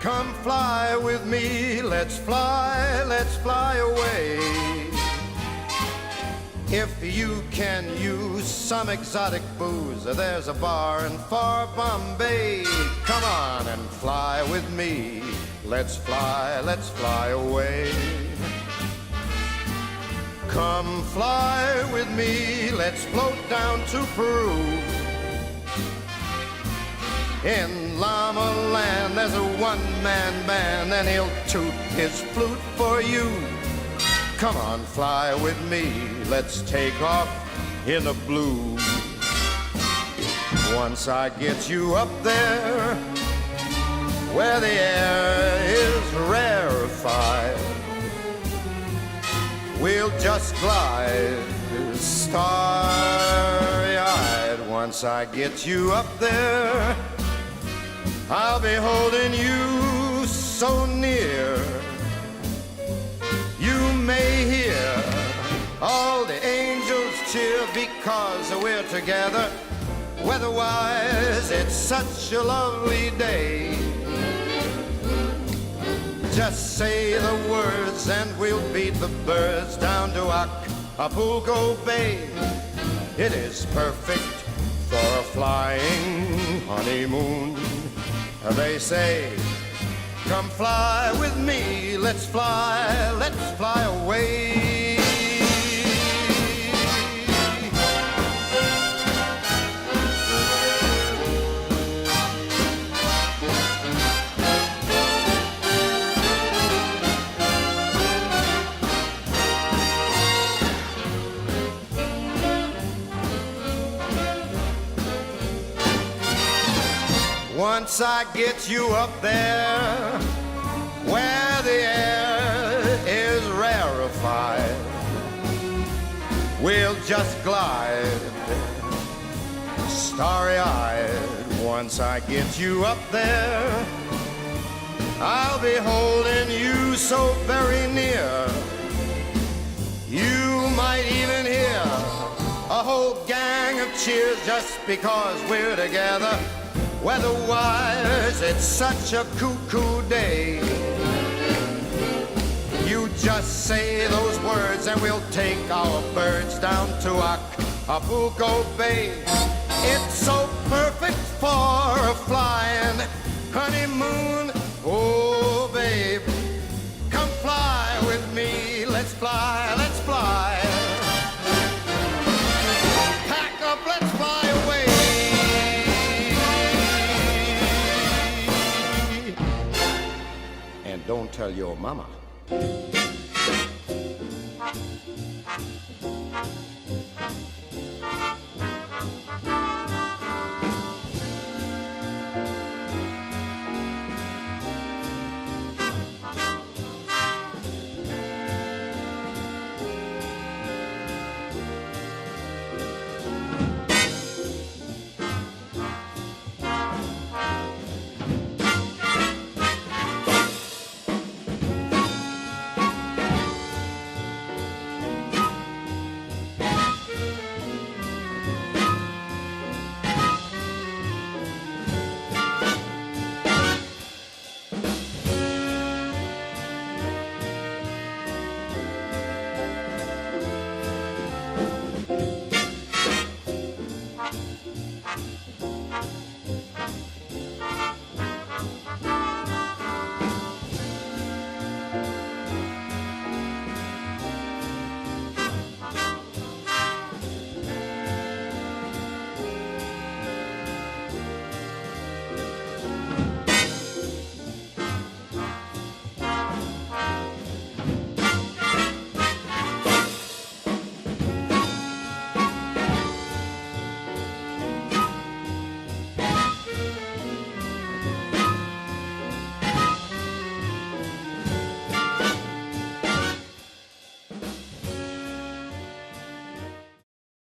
Come fly with me, let's fly away. If you can use some exotic booze, there's a bar in far Bombay. Come on and fly with me, let's fly away. Come fly with me, let's float down to Peru. In Llama Land there's a one-man band, and he'll toot his flute for you. Come on, fly with me, let's take off in the blue. Once I get you up there, where the air is rarefied, we'll just glide starry-eyed. Once I get you up there, I'll be holding you so near. You may hear all the angels cheer because we're together. Weather-wise, it's such a lovely day. Just say the words and we'll beat the birds down to Acapulco Bay. It is perfect for a flying honeymoon. They say, come fly with me, let's fly away. Once I get you up there, where the air is rarefied, we'll just glide starry-eyed. Once I get you up there, I'll be holding you so very near. You might even hear a whole gang of cheers just because we're together. Weather-wise, it's such a cuckoo day. You just say those words and we'll take our birds down to Acapulco Bay. It's so perfect for a flying honeymoon. Oh, babe, come fly with me. Let's fly, let's fly. Pack up, let's fly away. And don't tell your mama.